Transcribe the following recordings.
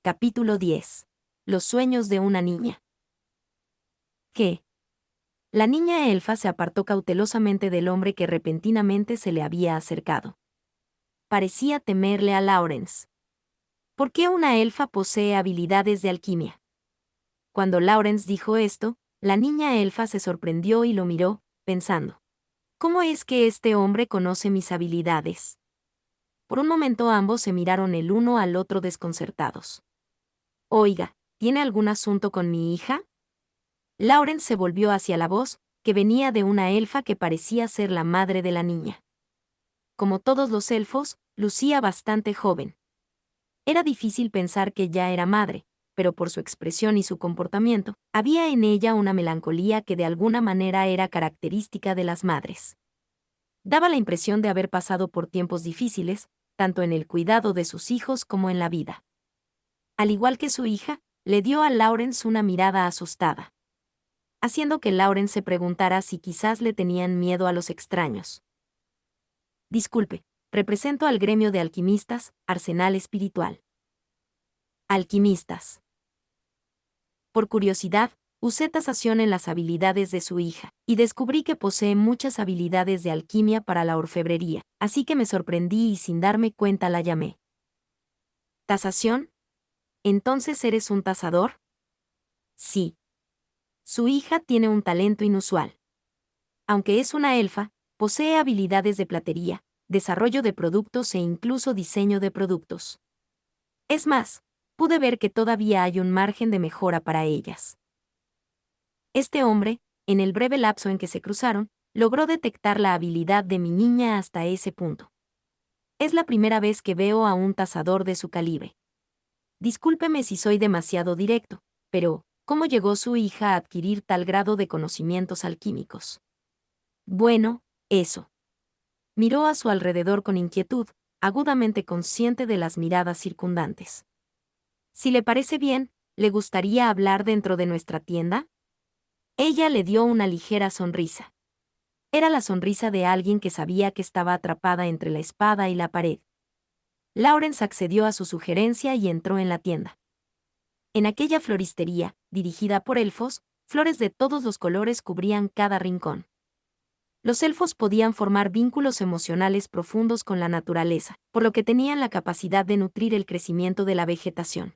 Capítulo 10. Los sueños de una niña. ¿Qué? La niña elfa se apartó cautelosamente del hombre que repentinamente se le había acercado. Parecía temerle a Lawrence. ¿Por qué una elfa posee habilidades de alquimia? Cuando Lawrence dijo esto, la niña elfa se sorprendió y lo miró, pensando: ¿cómo es que este hombre conoce mis habilidades? Por un momento ambos se miraron el uno al otro desconcertados. Oiga, ¿tiene algún asunto con mi hija? Lawrence se volvió hacia la voz, que venía de una elfa que parecía ser la madre de la niña. Como todos los elfos, lucía bastante joven. Era difícil pensar que ya era madre, pero por su expresión y su comportamiento, había en ella una melancolía que de alguna manera era característica de las madres. Daba la impresión de haber pasado por tiempos difíciles, tanto en el cuidado de sus hijos como en la vida. Al igual que su hija, le dio a Lawrence una mirada asustada, haciendo que Lawrence se preguntara si quizás le tenían miedo a los extraños. Disculpe, represento al gremio de alquimistas, Arsenal Espiritual. Alquimistas. Por curiosidad, usé tasación en las habilidades de su hija, y descubrí que posee muchas habilidades de alquimia para la orfebrería, así que me sorprendí y sin darme cuenta la llamé. ¿Tasación? ¿Entonces eres un tasador? Sí. Su hija tiene un talento inusual. Aunque es una elfa, posee habilidades de platería, desarrollo de productos e incluso diseño de productos. Es más, pude ver que todavía hay un margen de mejora para ellas. Este hombre, en el breve lapso en que se cruzaron, logró detectar la habilidad de mi niña hasta ese punto. Es la primera vez que veo a un tasador de su calibre. Discúlpeme si soy demasiado directo, pero ¿cómo llegó su hija a adquirir tal grado de conocimientos alquímicos? Bueno, eso. Miró a su alrededor con inquietud, agudamente consciente de las miradas circundantes. Si le parece bien, ¿le gustaría hablar dentro de nuestra tienda? Ella le dio una ligera sonrisa. Era la sonrisa de alguien que sabía que estaba atrapada entre la espada y la pared. Lawrence accedió a su sugerencia y entró en la tienda. En aquella floristería, dirigida por elfos, flores de todos los colores cubrían cada rincón. Los elfos podían formar vínculos emocionales profundos con la naturaleza, por lo que tenían la capacidad de nutrir el crecimiento de la vegetación.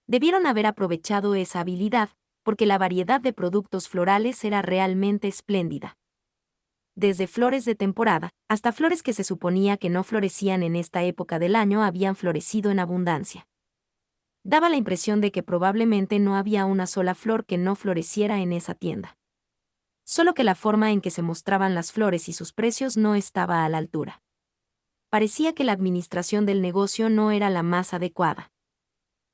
Debieron haber aprovechado esa habilidad, porque la variedad de productos florales era realmente espléndida. Desde flores de temporada, hasta flores que se suponía que no florecían en esta época del año habían florecido en abundancia. Daba la impresión de que probablemente no había una sola flor que no floreciera en esa tienda. Solo que la forma en que se mostraban las flores y sus precios no estaba a la altura. Parecía que la administración del negocio no era la más adecuada.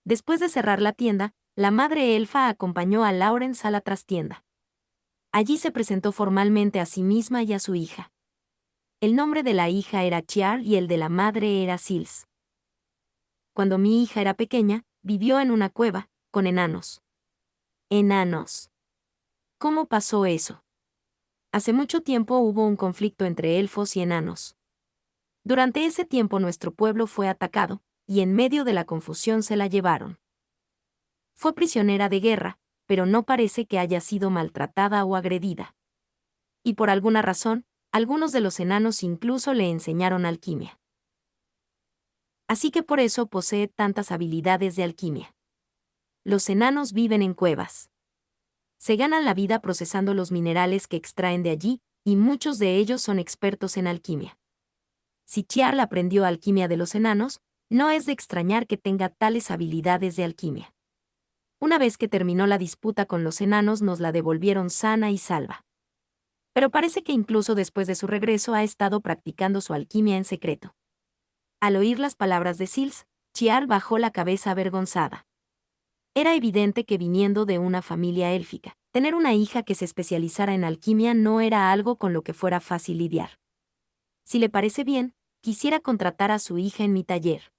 Después de cerrar la tienda, la madre elfa acompañó a Lawrence a la trastienda. Allí se presentó formalmente a sí misma y a su hija. El nombre de la hija era Chiar y el de la madre era Sils. Cuando mi hija era pequeña, vivió en una cueva, con enanos. Enanos. ¿Cómo pasó eso? Hace mucho tiempo hubo un conflicto entre elfos y enanos. Durante ese tiempo nuestro pueblo fue atacado, y en medio de la confusión se la llevaron. Fue prisionera de guerra, pero no parece que haya sido maltratada o agredida. Y por alguna razón, algunos de los enanos incluso le enseñaron alquimia. Así que por eso posee tantas habilidades de alquimia. Los enanos viven en cuevas. Se ganan la vida procesando los minerales que extraen de allí, y muchos de ellos son expertos en alquimia. Si Chiar aprendió alquimia de los enanos, no es de extrañar que tenga tales habilidades de alquimia. Una vez que terminó la disputa con los enanos nos la devolvieron sana y salva. Pero parece que incluso después de su regreso ha estado practicando su alquimia en secreto. Al oír las palabras de Sils, Chiar bajó la cabeza avergonzada. Era evidente que viniendo de una familia élfica, tener una hija que se especializara en alquimia no era algo con lo que fuera fácil lidiar. Si le parece bien, quisiera contratar a su hija en mi taller.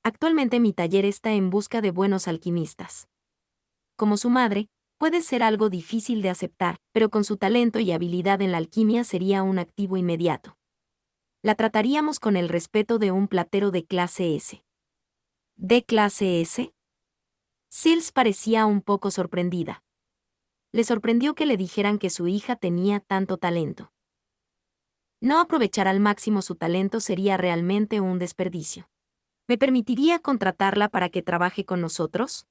Actualmente mi taller está en busca de buenos alquimistas. Como su madre, puede ser algo difícil de aceptar, pero con su talento y habilidad en la alquimia sería un activo inmediato. La trataríamos con el respeto de un platero de clase S. ¿De clase S? Sills parecía un poco sorprendida. Le sorprendió que le dijeran que su hija tenía tanto talento. No aprovechar al máximo su talento sería realmente un desperdicio. ¿Me permitiría contratarla para que trabaje con nosotros?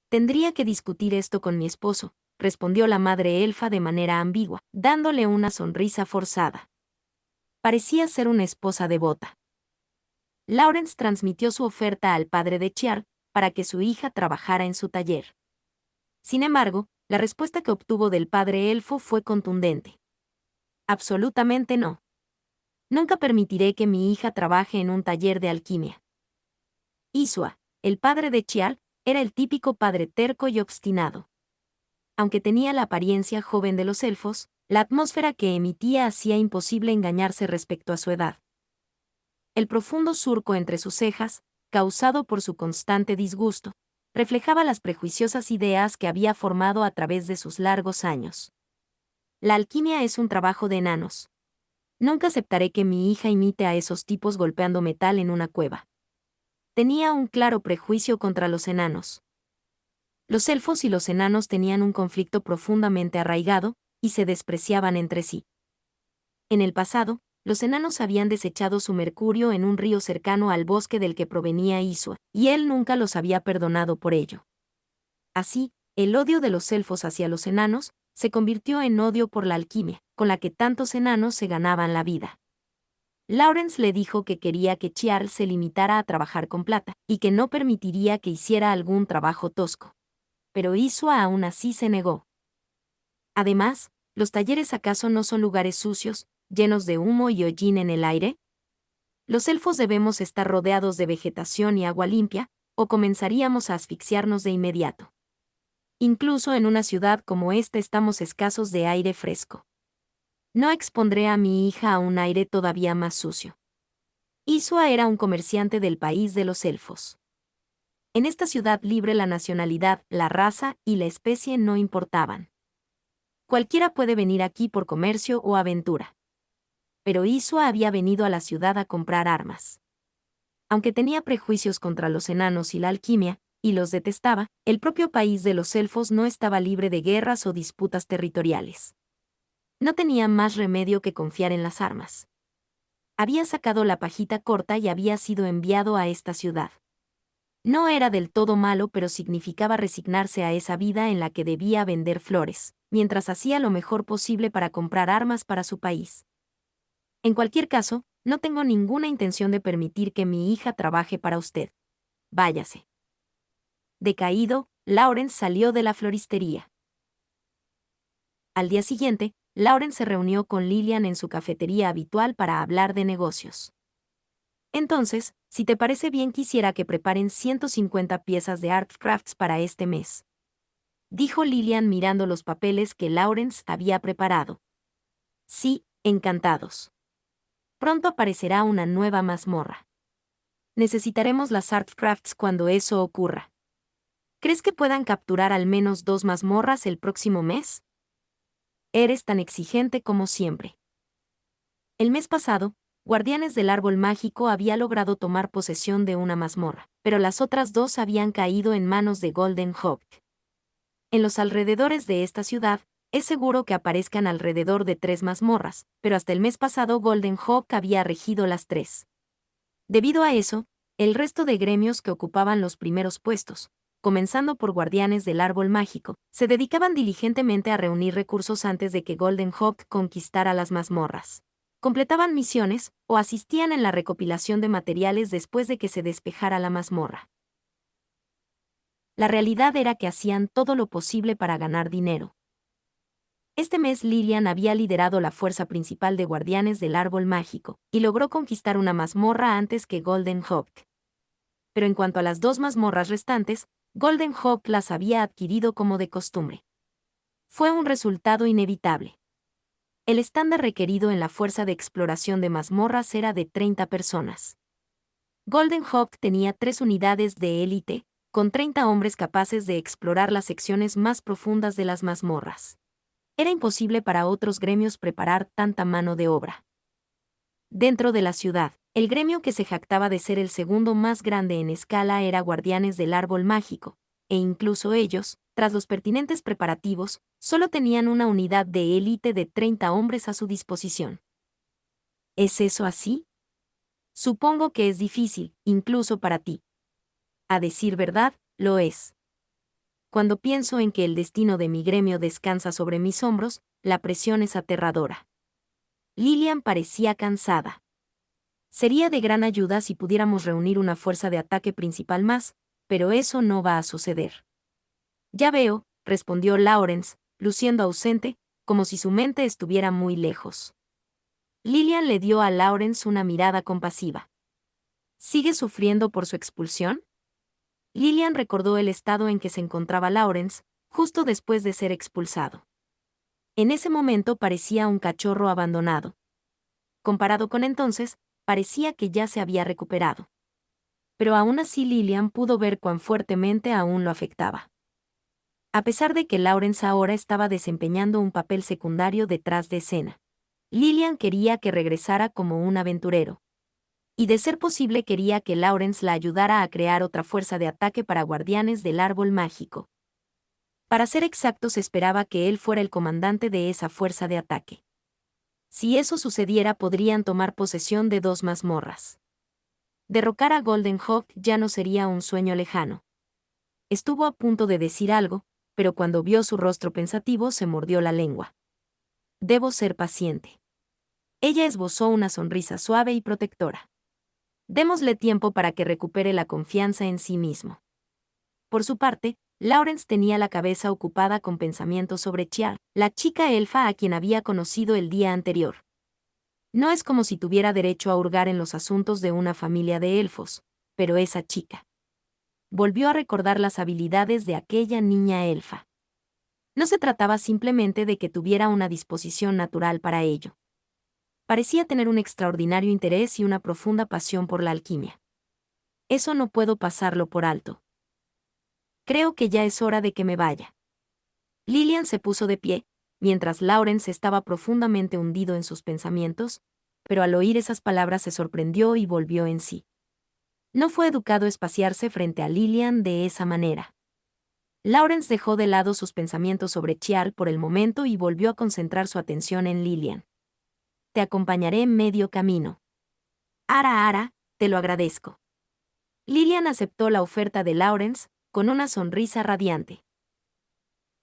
Tendría que discutir esto con mi esposo, respondió la madre elfa de manera ambigua, dándole una sonrisa forzada. Parecía ser una esposa devota. Lawrence transmitió su oferta al padre de Chiar para que su hija trabajara en su taller. Sin embargo, la respuesta que obtuvo del padre elfo fue contundente. Absolutamente no. Nunca permitiré que mi hija trabaje en un taller de alquimia. Isua, el padre de Chiar, era el típico padre terco y obstinado. Aunque tenía la apariencia joven de los elfos, la atmósfera que emitía hacía imposible engañarse respecto a su edad. El profundo surco entre sus cejas, causado por su constante disgusto, reflejaba las prejuiciosas ideas que había formado a través de sus largos años. La alquimia es un trabajo de enanos. Nunca aceptaré que mi hija imite a esos tipos golpeando metal en una cueva. Tenía un claro prejuicio contra los enanos. Los elfos y los enanos tenían un conflicto profundamente arraigado, y se despreciaban entre sí. En el pasado, los enanos habían desechado su mercurio en un río cercano al bosque del que provenía Isua, y él nunca los había perdonado por ello. Así, el odio de los elfos hacia los enanos se convirtió en odio por la alquimia, con la que tantos enanos se ganaban la vida. Lawrence le dijo que quería que Chiar se limitara a trabajar con plata, y que no permitiría que hiciera algún trabajo tosco. Pero Isua aún así se negó. Además, ¿los talleres acaso no son lugares sucios, llenos de humo y hollín en el aire? Los elfos debemos estar rodeados de vegetación y agua limpia, o comenzaríamos a asfixiarnos de inmediato. Incluso en una ciudad como esta estamos escasos de aire fresco. No expondré a mi hija a un aire todavía más sucio. Isua era un comerciante del país de los elfos. En esta ciudad libre la nacionalidad, la raza y la especie no importaban. Cualquiera puede venir aquí por comercio o aventura. Pero Isua había venido a la ciudad a comprar armas. Aunque tenía prejuicios contra los enanos y la alquimia, y los detestaba, el propio país de los elfos no estaba libre de guerras o disputas territoriales. No tenía más remedio que confiar en las armas. Había sacado la pajita corta y había sido enviado a esta ciudad. No era del todo malo, pero significaba resignarse a esa vida en la que debía vender flores, mientras hacía lo mejor posible para comprar armas para su país. En cualquier caso, no tengo ninguna intención de permitir que mi hija trabaje para usted. Váyase. Decaído, Lawrence salió de la floristería. Al día siguiente, Lawrence se reunió con Lillian en su cafetería habitual para hablar de negocios. Entonces, si te parece bien, quisiera que preparen 150 piezas de art crafts para este mes, dijo Lillian mirando los papeles que Lawrence había preparado. Sí, encantados. Pronto aparecerá una nueva mazmorra. Necesitaremos las art crafts cuando eso ocurra. ¿Crees que puedan capturar al menos 2 mazmorras el próximo mes? Eres tan exigente como siempre. El mes pasado, Guardianes del Árbol Mágico había logrado tomar posesión de una mazmorra, pero las otras 2 habían caído en manos de Golden Hawk. En los alrededores de esta ciudad, es seguro que aparezcan alrededor de 3 mazmorras, pero hasta el mes pasado Golden Hawk había regido las 3. Debido a eso, el resto de gremios que ocupaban los primeros puestos, comenzando por Guardianes del Árbol Mágico, se dedicaban diligentemente a reunir recursos antes de que Golden Hawk conquistara las mazmorras. Completaban misiones, o asistían en la recopilación de materiales después de que se despejara la mazmorra. La realidad era que hacían todo lo posible para ganar dinero. Este mes Lillian había liderado la fuerza principal de Guardianes del Árbol Mágico, y logró conquistar una mazmorra antes que Golden Hawk. Pero en cuanto a las 2 mazmorras restantes, Golden Hawk las había adquirido como de costumbre. Fue un resultado inevitable. El estándar requerido en la fuerza de exploración de mazmorras era de 30 personas. Golden Hawk tenía 3 unidades de élite, con 30 hombres capaces de explorar las secciones más profundas de las mazmorras. Era imposible para otros gremios preparar tanta mano de obra. Dentro de la ciudad, El gremio que se jactaba de ser el segundo más grande en escala era Guardianes del Árbol Mágico, e incluso ellos, tras los pertinentes preparativos, solo tenían una unidad de élite de 30 hombres a su disposición. ¿Es eso así? Supongo que es difícil, incluso para ti. A decir verdad, lo es. Cuando pienso en que el destino de mi gremio descansa sobre mis hombros, la presión es aterradora. Lilian parecía cansada. Sería de gran ayuda si pudiéramos reunir una fuerza de ataque principal más, pero eso no va a suceder. Ya veo, respondió Lawrence, luciendo ausente, como si su mente estuviera muy lejos. Lilian le dio a Lawrence una mirada compasiva. ¿Sigue sufriendo por su expulsión? Lilian recordó el estado en que se encontraba Lawrence, justo después de ser expulsado. En ese momento parecía un cachorro abandonado. Comparado con entonces, parecía que ya se había recuperado. Pero aún así Lilian pudo ver cuán fuertemente aún lo afectaba. A pesar de que Lawrence ahora estaba desempeñando un papel secundario detrás de escena, Lilian quería que regresara como un aventurero. Y de ser posible quería que Lawrence la ayudara a crear otra fuerza de ataque para Guardianes del Árbol Mágico. Para ser exactos, esperaba que él fuera el comandante de esa fuerza de ataque. Si eso sucediera, podrían tomar posesión de 2 mazmorras. Derrocar a Golden Hawk ya no sería un sueño lejano. Estuvo a punto de decir algo, pero cuando vio su rostro pensativo se mordió la lengua. Debo ser paciente. Ella esbozó una sonrisa suave y protectora. Démosle tiempo para que recupere la confianza en sí mismo. Por su parte, Lawrence tenía la cabeza ocupada con pensamientos sobre Chiar, la chica elfa a quien había conocido el día anterior. No es como si tuviera derecho a hurgar en los asuntos de una familia de elfos, pero esa chica. Volvió a recordar las habilidades de aquella niña elfa. No se trataba simplemente de que tuviera una disposición natural para ello. Parecía tener un extraordinario interés y una profunda pasión por la alquimia. Eso no puedo pasarlo por alto. Creo que ya es hora de que me vaya. Lilian se puso de pie, mientras Lawrence estaba profundamente hundido en sus pensamientos, pero al oír esas palabras se sorprendió y volvió en sí. No fue educado espaciarse frente a Lilian de esa manera. Lawrence dejó de lado sus pensamientos sobre Chial por el momento y volvió a concentrar su atención en Lilian. Te acompañaré medio camino. Ara, te lo agradezco. Lilian aceptó la oferta de Lawrence, con una sonrisa radiante.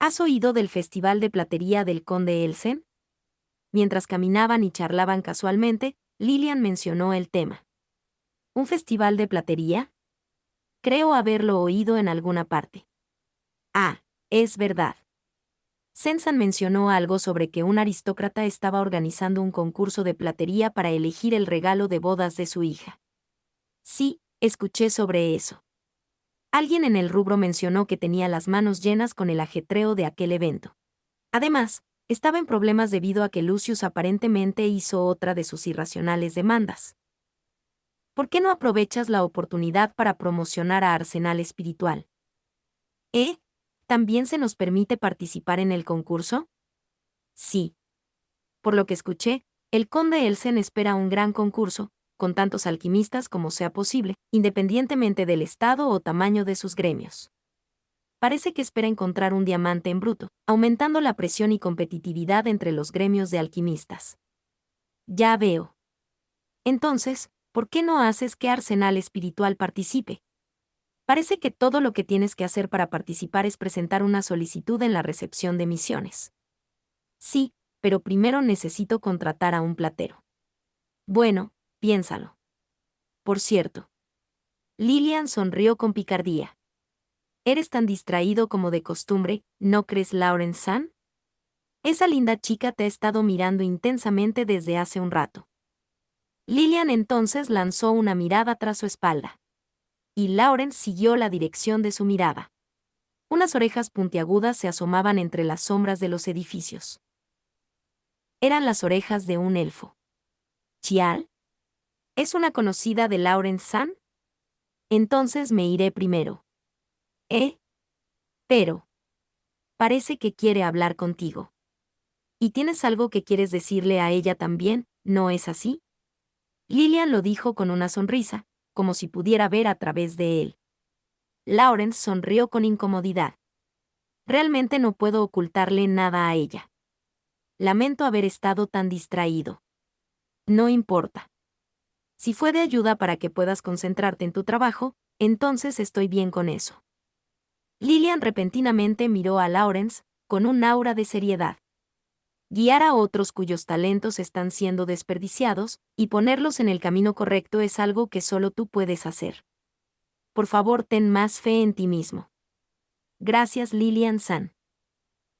¿Has oído del Festival de Platería del Conde Elsen? Mientras caminaban y charlaban casualmente, Lilian mencionó el tema. ¿Un festival de platería? Creo haberlo oído en alguna parte. Ah, es verdad. Sensan mencionó algo sobre que un aristócrata estaba organizando un concurso de platería para elegir el regalo de bodas de su hija. Sí, escuché sobre eso. Alguien en el rubro mencionó que tenía las manos llenas con el ajetreo de aquel evento. Además, estaba en problemas debido a que Lucius aparentemente hizo otra de sus irracionales demandas. ¿Por qué no aprovechas la oportunidad para promocionar a Arsenal Espiritual? ¿También se nos permite participar en el concurso? Sí. Por lo que escuché, el conde Elsen espera un gran concurso, con tantos alquimistas como sea posible, independientemente del estado o tamaño de sus gremios. Parece que espera encontrar un diamante en bruto, aumentando la presión y competitividad entre los gremios de alquimistas. Ya veo. Entonces, ¿por qué no haces que Arsenal Espiritual participe? Parece que todo lo que tienes que hacer para participar es presentar una solicitud en la recepción de misiones. Sí, pero primero necesito contratar a un platero. Bueno, piénsalo. Por cierto. Lilian sonrió con picardía. Eres tan distraído como de costumbre, ¿no crees, Lawrence San? Esa linda chica te ha estado mirando intensamente desde hace un rato. Lilian entonces lanzó una mirada tras su espalda. Y Lawrence siguió la dirección de su mirada. Unas orejas puntiagudas se asomaban entre las sombras de los edificios. Eran las orejas de un elfo. ¿Chial? ¿Es una conocida de Lawrence San? Entonces me iré primero. Pero. Parece que quiere hablar contigo. ¿Y tienes algo que quieres decirle a ella también, no es así? Lillian lo dijo con una sonrisa, como si pudiera ver a través de él. Lawrence sonrió con incomodidad. Realmente no puedo ocultarle nada a ella. Lamento haber estado tan distraído. No importa. Si fue de ayuda para que puedas concentrarte en tu trabajo, entonces estoy bien con eso. Lillian repentinamente miró a Lawrence, con un aura de seriedad. Guiar a otros cuyos talentos están siendo desperdiciados, y ponerlos en el camino correcto es algo que solo tú puedes hacer. Por favor, ten más fe en ti mismo. Gracias, Lillian-san.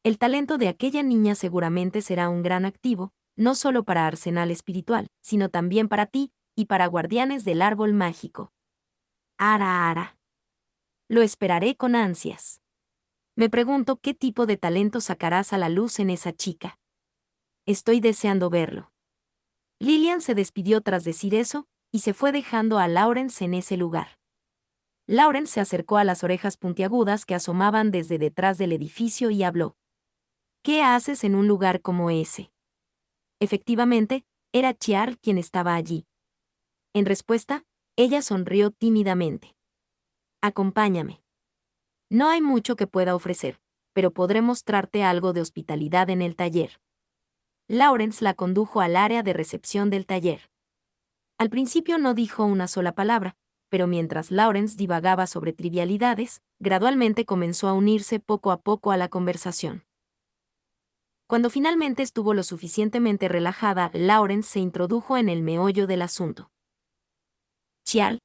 El talento de aquella niña seguramente será un gran activo, no solo para Arsenal Espiritual, sino también para ti, y para Guardianes del Árbol Mágico. Ara. Lo esperaré con ansias. Me pregunto qué tipo de talento sacarás a la luz en esa chica. Estoy deseando verlo. Lillian se despidió tras decir eso, y se fue dejando a Lawrence en ese lugar. Lawrence se acercó a las orejas puntiagudas que asomaban desde detrás del edificio y habló. ¿Qué haces en un lugar como ese? Efectivamente, era Chiar quien estaba allí. En respuesta, ella sonrió tímidamente. Acompáñame. No hay mucho que pueda ofrecer, pero podré mostrarte algo de hospitalidad en el taller. Lawrence la condujo al área de recepción del taller. Al principio no dijo una sola palabra, pero mientras Lawrence divagaba sobre trivialidades, gradualmente comenzó a unirse poco a poco a la conversación. Cuando finalmente estuvo lo suficientemente relajada, Lawrence se introdujo en el meollo del asunto. Chial,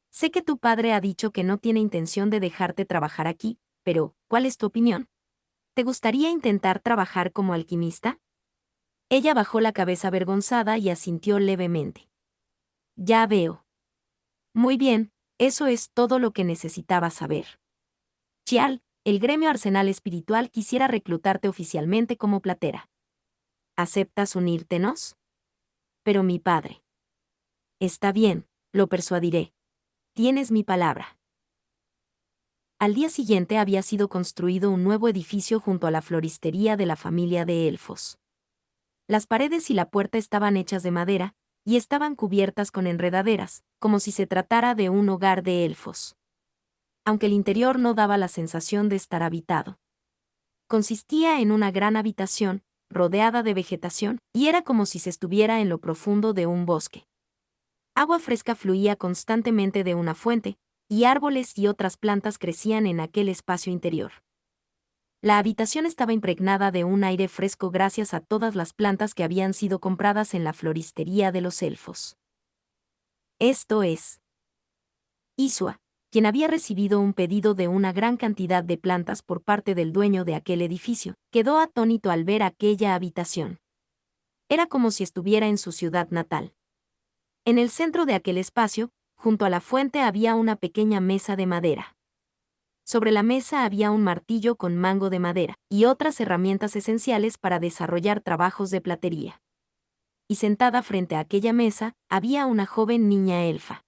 sé que tu padre ha dicho que no tiene intención de dejarte trabajar aquí, pero, ¿cuál es tu opinión? ¿Te gustaría intentar trabajar como alquimista? Ella bajó la cabeza avergonzada y asintió levemente. Ya veo. Muy bien, eso es todo lo que necesitaba saber. Chial, el gremio Arsenal Espiritual quisiera reclutarte oficialmente como platera. ¿Aceptas unírtenos? Pero mi padre. Está bien, lo persuadiré. Tienes mi palabra. Al día siguiente había sido construido un nuevo edificio junto a la floristería de la familia de elfos. Las paredes y la puerta estaban hechas de madera, y estaban cubiertas con enredaderas, como si se tratara de un hogar de elfos. Aunque el interior no daba la sensación de estar habitado. Consistía en una gran habitación, rodeada de vegetación, y era como si se estuviera en lo profundo de un bosque. Agua fresca fluía constantemente de una fuente, y árboles y otras plantas crecían en aquel espacio interior. La habitación estaba impregnada de un aire fresco gracias a todas las plantas que habían sido compradas en la floristería de los elfos. Esto es. Isua, quien había recibido un pedido de una gran cantidad de plantas por parte del dueño de aquel edificio, quedó atónito al ver aquella habitación. Era como si estuviera en su ciudad natal. En el centro de aquel espacio, junto a la fuente había una pequeña mesa de madera. Sobre la mesa había un martillo con mango de madera y otras herramientas esenciales para desarrollar trabajos de platería. Y sentada frente a aquella mesa, había una joven niña elfa.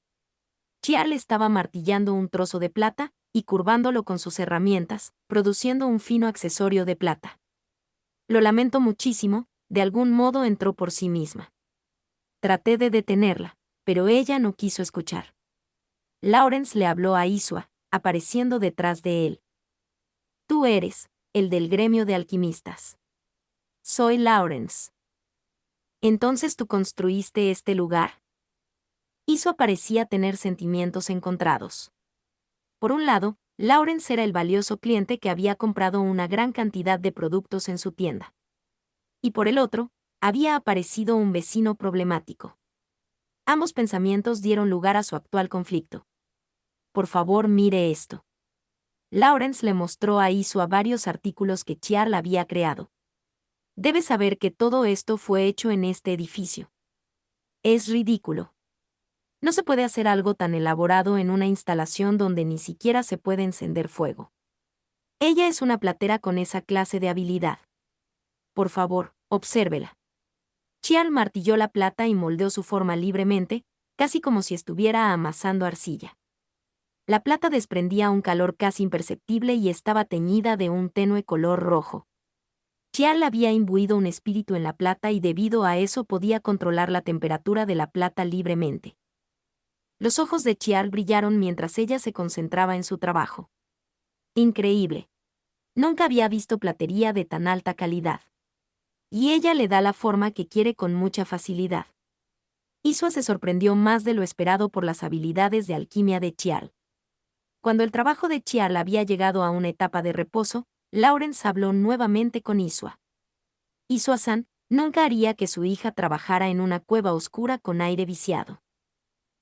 Chial estaba martillando un trozo de plata y curvándolo con sus herramientas, produciendo un fino accesorio de plata. Lo lamento muchísimo, de algún modo entró por sí misma. Traté de detenerla, pero ella no quiso escuchar. Lawrence le habló a Isua, apareciendo detrás de él. Tú eres, el del gremio de alquimistas. Soy Lawrence. ¿Entonces tú construiste este lugar? Isua parecía tener sentimientos encontrados. Por un lado, Lawrence era el valioso cliente que había comprado una gran cantidad de productos en su tienda. Y por el otro, había aparecido un vecino problemático. Ambos pensamientos dieron lugar a su actual conflicto. Por favor, mire esto. Lawrence le mostró a Isua varios artículos que Chiar había creado. Debes saber que todo esto fue hecho en este edificio. Es ridículo. No se puede hacer algo tan elaborado en una instalación donde ni siquiera se puede encender fuego. Ella es una platera con esa clase de habilidad. Por favor, obsérvela. Chiar martilló la plata y moldeó su forma libremente, casi como si estuviera amasando arcilla. La plata desprendía un calor casi imperceptible y estaba teñida de un tenue color rojo. Chial había imbuido un espíritu en la plata y debido a eso podía controlar la temperatura de la plata libremente. Los ojos de Chial brillaron mientras ella se concentraba en su trabajo. Increíble. Nunca había visto platería de tan alta calidad. Y ella le da la forma que quiere con mucha facilidad. Isua se sorprendió más de lo esperado por las habilidades de alquimia de Chial. Cuando el trabajo de Chial había llegado a una etapa de reposo, Lawrence habló nuevamente con Isua. Isua-san nunca haría que su hija trabajara en una cueva oscura con aire viciado.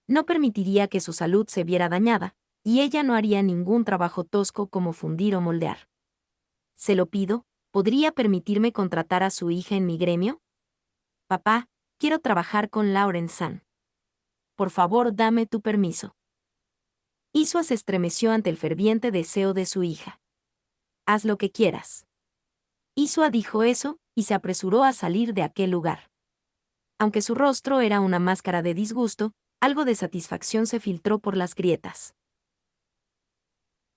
No permitiría que su salud se viera dañada, y ella no haría ningún trabajo tosco como fundir o moldear. Se lo pido, ¿podría permitirme contratar a su hija en mi gremio? Papá, quiero trabajar con Lawrence-san. Por favor, dame tu permiso. Isua se estremeció ante el ferviente deseo de su hija. Haz lo que quieras. Isua dijo eso, y se apresuró a salir de aquel lugar. Aunque su rostro era una máscara de disgusto, algo de satisfacción se filtró por las grietas.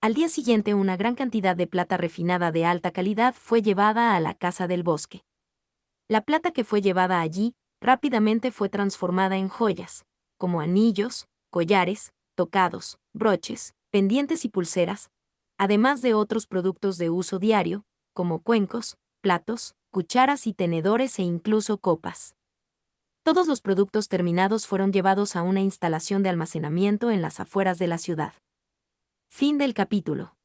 Al día siguiente una gran cantidad de plata refinada de alta calidad fue llevada a la Casa del Bosque. La plata que fue llevada allí, rápidamente fue transformada en joyas, como anillos, collares, tocados, broches, pendientes y pulseras, además de otros productos de uso diario, como cuencos, platos, cucharas y tenedores e incluso copas. Todos los productos terminados fueron llevados a una instalación de almacenamiento en las afueras de la ciudad. Fin del capítulo.